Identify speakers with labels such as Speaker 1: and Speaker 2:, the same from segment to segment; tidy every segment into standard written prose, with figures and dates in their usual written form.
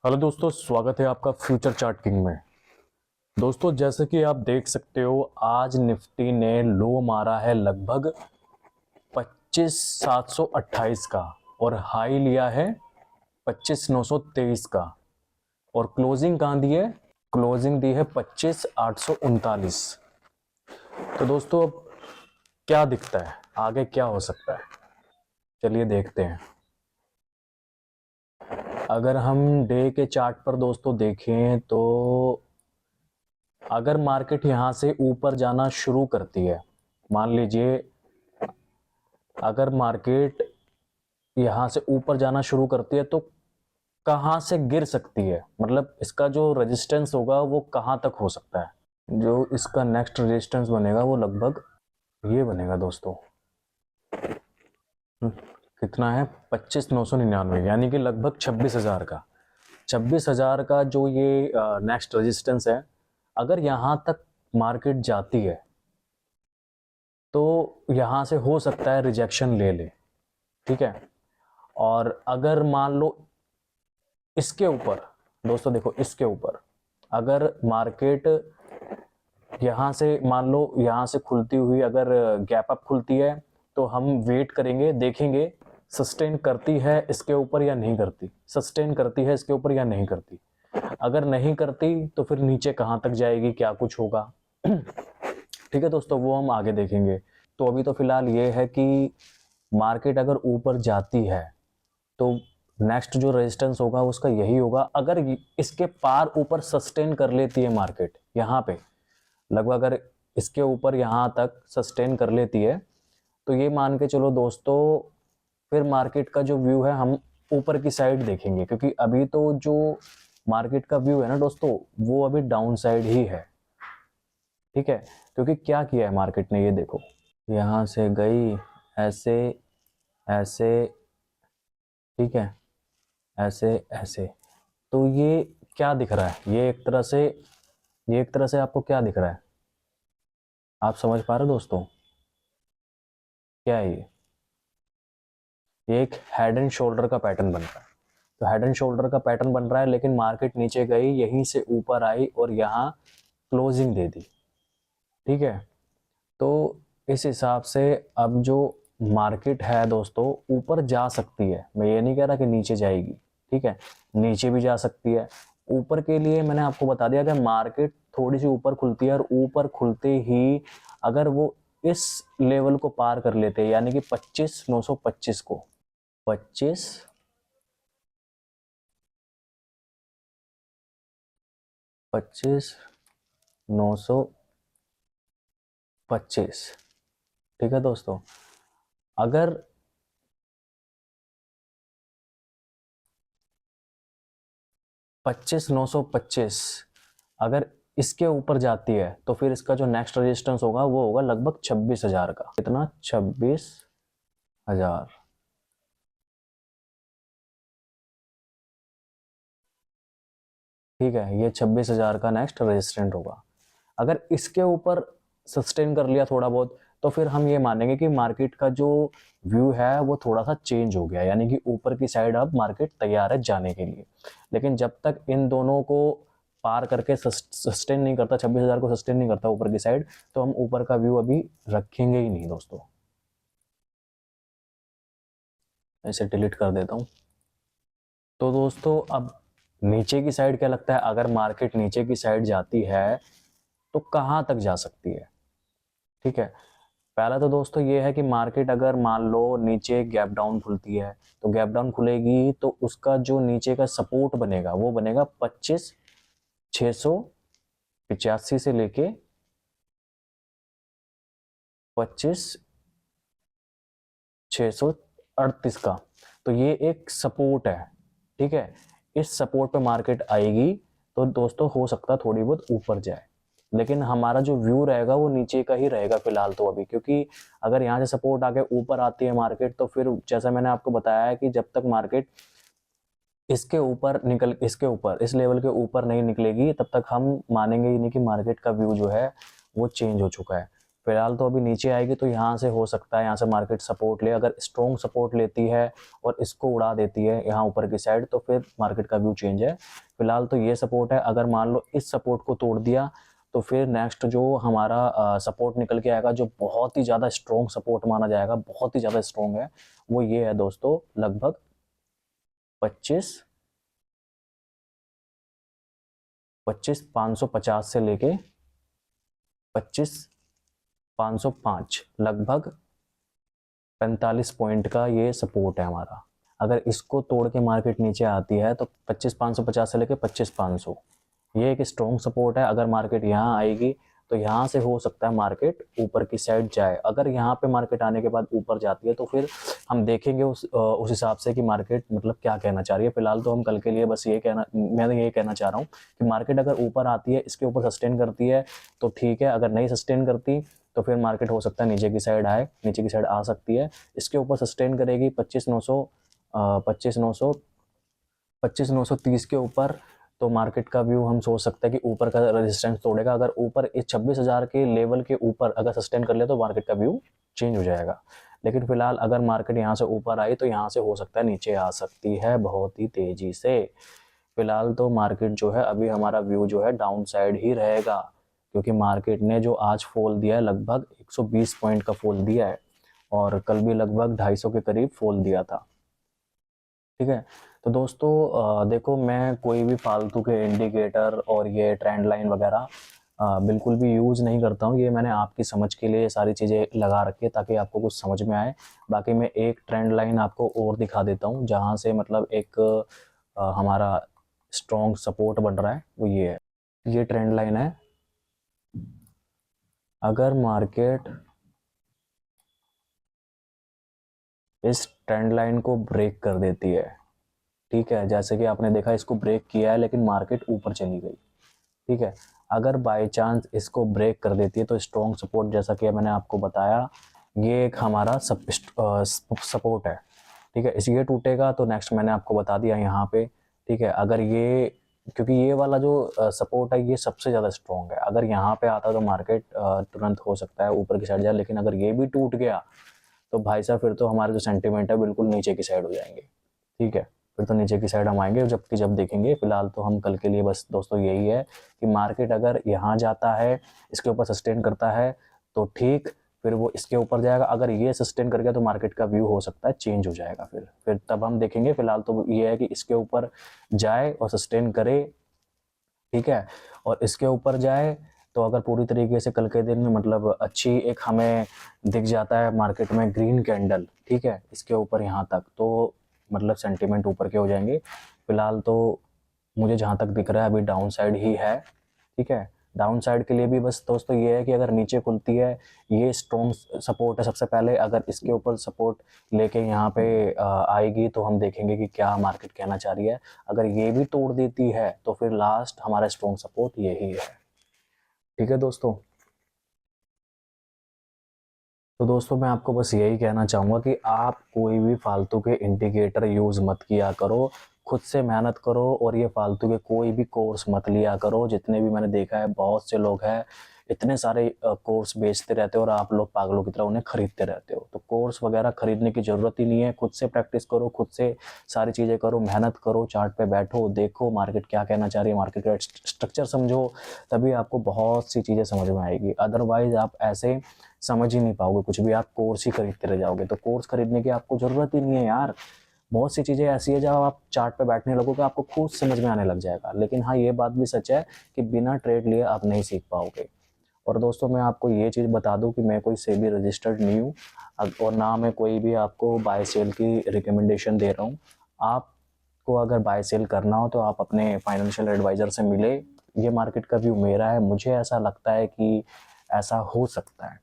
Speaker 1: Hello दोस्तों, स्वागत है आपका फ्यूचर चार्ट किंग में। दोस्तों, जैसे कि आप देख सकते हो, आज निफ्टी ने लो मारा है लगभग 25,728 का और हाई लिया है 25,923 का। और क्लोजिंग कहाँ दी है? क्लोजिंग दी है 25,839। तो दोस्तों, अब क्या दिखता है, आगे क्या हो सकता है, चलिए देखते हैं। अगर हम डे के चार्ट पर दोस्तों देखें तो अगर मार्केट यहां से ऊपर जाना शुरू करती है, मान लीजिए अगर मार्केट यहां से ऊपर जाना शुरू करती है तो कहां से गिर सकती है, मतलब इसका जो रेजिस्टेंस होगा वो कहां तक हो सकता है। जो इसका नेक्स्ट रेजिस्टेंस बनेगा वो लगभग ये बनेगा दोस्तों। कितना है? 25,999, यानी कि लगभग 26,000 का। 26,000 का जो ये नेक्स्ट रेजिस्टेंस है, अगर यहां तक मार्केट जाती है तो यहाँ से हो सकता है रिजेक्शन ले ले, ठीक है। और अगर मान लो इसके ऊपर, दोस्तों देखो इसके ऊपर अगर मार्केट यहाँ से मान लो यहाँ से खुलती हुई अगर गैप अप खुलती है तो हम वेट करेंगे, देखेंगे सस्टेन करती है इसके ऊपर या नहीं करती, सस्टेन करती है इसके ऊपर या नहीं करती। अगर नहीं करती तो फिर नीचे कहाँ तक जाएगी, क्या कुछ होगा, ठीक है दोस्तों, वो हम आगे देखेंगे। तो अभी तो फिलहाल ये है कि मार्केट अगर ऊपर जाती है तो नेक्स्ट जो रेजिस्टेंस होगा उसका यही होगा। अगर इसके पार ऊपर सस्टेन कर लेती है मार्केट यहाँ पे, लगभग अगर इसके ऊपर यहाँ तक सस्टेन कर लेती है तो ये मान के चलो दोस्तों, फिर मार्केट का जो व्यू है हम ऊपर की साइड देखेंगे, क्योंकि अभी तो जो मार्केट का व्यू है ना दोस्तों, वो अभी डाउन साइड ही है, ठीक है। क्योंकि क्या किया है मार्केट ने, ये देखो यहाँ से गई ऐसे ऐसे, ठीक है, ऐसे ऐसे। तो ये क्या दिख रहा है, ये एक तरह से आपको क्या दिख रहा है, आप समझ पा रहे हो दोस्तों? क्या है ये एक हेड एंड शोल्डर का पैटर्न बन रहा है। तो हेड एंड शोल्डर का पैटर्न बन रहा है, लेकिन मार्केट नीचे गई, यहीं से ऊपर आई और यहाँ क्लोजिंग दे दी, ठीक है। तो इस हिसाब से अब जो मार्केट है दोस्तों, ऊपर जा सकती है, मैं ये नहीं कह रहा कि नीचे जाएगी, ठीक है, नीचे भी जा सकती है। ऊपर के लिए मैंने आपको बता दिया कि मार्केट थोड़ी सी ऊपर खुलती है और ऊपर खुलते ही अगर वो इस लेवल को पार कर लेते हैं, यानी कि 25,925 को, 25,925, ठीक है दोस्तों। अगर 25,925 अगर इसके ऊपर जाती है तो फिर इसका जो नेक्स्ट रेजिस्टेंस होगा वो होगा लगभग 26,000 का। कितना? 26,000, ठीक है। ये 26,000 का नेक्स्ट रेजिस्टेंट होगा। अगर इसके ऊपर सस्टेन कर लिया थोड़ा बहुत, तो फिर हम ये मानेंगे कि मार्केट का जो व्यू है वो थोड़ा सा चेंज हो गया, यानी कि ऊपर की साइड अब मार्केट तैयार है जाने के लिए। लेकिन जब तक इन दोनों को पार करके सस्टेन नहीं करता, 26,000 को सस्टेन नहीं करता ऊपर की साइड, तो हम ऊपर का व्यू अभी रखेंगे ही नहीं दोस्तों। इसे डिलीट कर देता हूँ। तो दोस्तों, अब नीचे की साइड क्या लगता है, अगर मार्केट नीचे की साइड जाती है तो कहाँ तक जा सकती है, ठीक है। पहला तो दोस्तों ये है कि मार्केट अगर मान लो नीचे गैप डाउन खुलती है, तो गैप डाउन खुलेगी तो उसका जो नीचे का सपोर्ट बनेगा वो बनेगा 25,685 से लेके 25,638 का। तो ये एक सपोर्ट है, ठीक है। इस सपोर्ट पे मार्केट आएगी तो दोस्तों हो सकता है थोड़ी बहुत ऊपर जाए, लेकिन हमारा जो व्यू रहेगा वो नीचे का ही रहेगा फिलहाल तो अभी, क्योंकि अगर यहाँ से सपोर्ट आके ऊपर आती है मार्केट तो फिर जैसा मैंने आपको बताया है कि जब तक मार्केट इसके ऊपर इस लेवल के ऊपर नहीं निकलेगी तब तक हम मानेंगे ही नहीं कि मार्केट का व्यू जो है वो चेंज हो चुका है। फिलहाल तो अभी नीचे आएगी तो यहाँ से हो सकता है यहाँ से मार्केट सपोर्ट ले, अगर स्ट्रॉन्ग सपोर्ट लेती है और इसको उड़ा देती है यहाँ ऊपर की साइड तो फिर मार्केट का व्यू चेंज है। फिलहाल तो ये सपोर्ट है, अगर मान लो इस सपोर्ट को तोड़ दिया तो फिर नेक्स्ट जो हमारा सपोर्ट निकल के आएगा, जो बहुत ही ज़्यादा स्ट्रॉन्ग सपोर्ट माना जाएगा, बहुत ही ज़्यादा स्ट्रॉन्ग है, वो ये है दोस्तों लगभग 25,550 से लेके 25,505 लगभग 45 पॉइंट का ये सपोर्ट है हमारा। अगर इसको तोड़ के मार्केट नीचे आती है तो 25,550 से लेके 25,500 ये एक स्ट्रॉन्ग सपोर्ट है। अगर मार्केट यहाँ आएगी तो यहाँ से हो सकता है मार्केट ऊपर की साइड जाए। अगर यहाँ पे मार्केट आने के बाद ऊपर जाती है तो फिर हम देखेंगे उस हिसाब से कि मार्केट मतलब क्या कहना चाह रही है। फिलहाल तो हम कल के लिए बस मैं ये कहना चाह रहा हूँ कि मार्केट अगर ऊपर आती है, इसके ऊपर सस्टेन करती है तो ठीक है, अगर नहीं सस्टेन करती तो फिर मार्केट हो सकता है नीचे की साइड आए, नीचे की साइड आ सकती है। इसके ऊपर सस्टेन करेगी 25,930 के ऊपर तो मार्केट का व्यू हम सोच सकते हैं कि ऊपर का रेजिस्टेंस तोड़ेगा। अगर ऊपर इस 26,000 के लेवल के ऊपर अगर सस्टेन कर ले तो मार्केट का व्यू चेंज हो जाएगा। लेकिन फिलहाल अगर मार्केट यहाँ से ऊपर आई तो यहाँ से हो सकता है नीचे आ सकती है बहुत ही तेजी से। फिलहाल तो मार्केट जो है अभी हमारा व्यू जो है डाउन साइड ही रहेगा, क्योंकि मार्केट ने जो आज फॉल दिया है लगभग 120 पॉइंट का फॉल दिया है और कल भी लगभग 250 के करीब फॉल दिया था। ठीक है, तो दोस्तों देखो मैं कोई भी फालतू के इंडिकेटर और ये ट्रेंड लाइन वगैरह बिल्कुल भी यूज़ नहीं करता हूँ। ये मैंने आपकी समझ के लिए सारी चीज़ें लगा रखी है ताकि आपको कुछ समझ में आए। बाकी मैं एक ट्रेंड लाइन आपको और दिखा देता हूँ जहाँ से मतलब एक हमारा स्ट्रॉन्ग सपोर्ट बन रहा है, वो ये है। ये ट्रेंड लाइन है, अगर मार्केट इस ट्रेंड लाइन को ब्रेक कर देती है, ठीक है, जैसे कि आपने देखा इसको ब्रेक किया है लेकिन मार्केट ऊपर चली गई, ठीक है, अगर बाय चांस इसको ब्रेक कर देती है तो स्ट्रॉन्ग सपोर्ट जैसा कि मैंने आपको बताया ये एक हमारा सपोर्ट है। ठीक है, इस ये टूटेगा तो नेक्स्ट मैंने आपको बता दिया यहाँ पे। ठीक है, अगर ये क्योंकि ये वाला जो सपोर्ट है ये सबसे ज़्यादा स्ट्रॉन्ग है, अगर यहाँ पे आता तो मार्केट तुरंत हो सकता है ऊपर की साइड जाए, लेकिन अगर ये भी टूट गया तो भाई साहब फिर तो हमारे जो सेंटीमेंट है बिल्कुल नीचे की साइड हो जाएंगे। ठीक है, फिर तो नीचे की साइड हम आएंगे जब देखेंगे। फिलहाल तो हम कल के लिए बस दोस्तों यही है कि मार्केट अगर यहाँ जाता है, इसके ऊपर सस्टेन करता है तो ठीक, फिर वो इसके ऊपर जाएगा। अगर ये सस्टेन कर गया तो मार्केट का व्यू हो सकता है चेंज हो जाएगा, फिर तब हम देखेंगे। फिलहाल तो ये है कि इसके ऊपर जाए और सस्टेन करे, ठीक है, और इसके ऊपर जाए तो अगर पूरी तरीके से कल के दिन में मतलब अच्छी एक हमें दिख जाता है मार्केट में ग्रीन कैंडल, ठीक है, इसके ऊपर यहाँ तक, तो मतलब सेंटीमेंट ऊपर के हो जाएंगे। फिलहाल तो मुझे जहाँ तक दिख रहा है अभी डाउन साइड ही है। ठीक है, डाउन साइड के लिए भी बस दोस्तों ये है कि अगर नीचे खुलती है, ये स्ट्रॉन्ग सपोर्ट है सबसे पहले, अगर इसके ऊपर सपोर्ट लेके यहाँ पे आएगी तो हम देखेंगे कि क्या मार्केट कहना चाह रही है। अगर ये भी तोड़ देती है तो फिर लास्ट हमारा स्ट्रॉन्ग सपोर्ट यही है। ठीक है दोस्तों, तो दोस्तों मैं आपको बस यही कहना चाहूँगा कि आप कोई भी फालतू के इंडिकेटर यूज़ मत किया करो, खुद से मेहनत करो और ये फालतू के कोई भी कोर्स मत लिया करो। जितने भी मैंने देखा है बहुत से लोग हैं इतने सारे कोर्स बेचते रहते हो और आप लोग पागलों की तरह उन्हें खरीदते रहते हो। तो कोर्स वगैरह खरीदने की ज़रूरत ही नहीं है, खुद से प्रैक्टिस करो, खुद से सारी चीज़ें करो, मेहनत करो, चार्ट पे बैठो, देखो मार्केट क्या कहना चाह रही है, मार्केट का स्ट्रक्चर समझो, तभी आपको बहुत सी चीज़ें समझ में आएगी। अदरवाइज़ आप ऐसे समझ ही नहीं पाओगे कुछ भी, आप कोर्स ही खरीदते रह जाओगे। तो कोर्स खरीदने की आपको ज़रूरत ही नहीं है यार, बहुत सी चीज़ें ऐसी है जब आप चार्ट पे बैठने लगोगे आपको खुद समझ में आने लग जाएगा। लेकिन हाँ, ये बात भी सच है कि बिना ट्रेड लिए आप नहीं सीख पाओगे। और दोस्तों मैं आपको ये चीज़ बता दूं कि मैं कोई सेबी रजिस्टर्ड नहीं हूँ और ना मैं कोई भी आपको बाय सेल की रिकमेंडेशन दे रहा हूँ। आपको अगर बाय सेल करना हो तो आप अपने फाइनेंशियल एडवाइज़र से मिले। ये मार्केट का व्यू मेरा है, मुझे ऐसा लगता है कि ऐसा हो सकता है।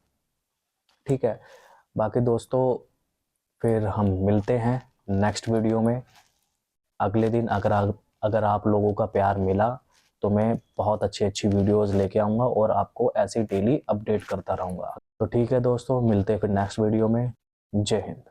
Speaker 1: ठीक है, बाकी दोस्तों फिर हम मिलते हैं नेक्स्ट वीडियो में अगले दिन। अगर आप लोगों का प्यार मिला तो मैं बहुत अच्छी वीडियोस लेके आऊँगा और आपको ऐसे डेली अपडेट करता रहूँगा। तो ठीक है दोस्तों, मिलते हैं फिर नेक्स्ट वीडियो में। जय हिंद।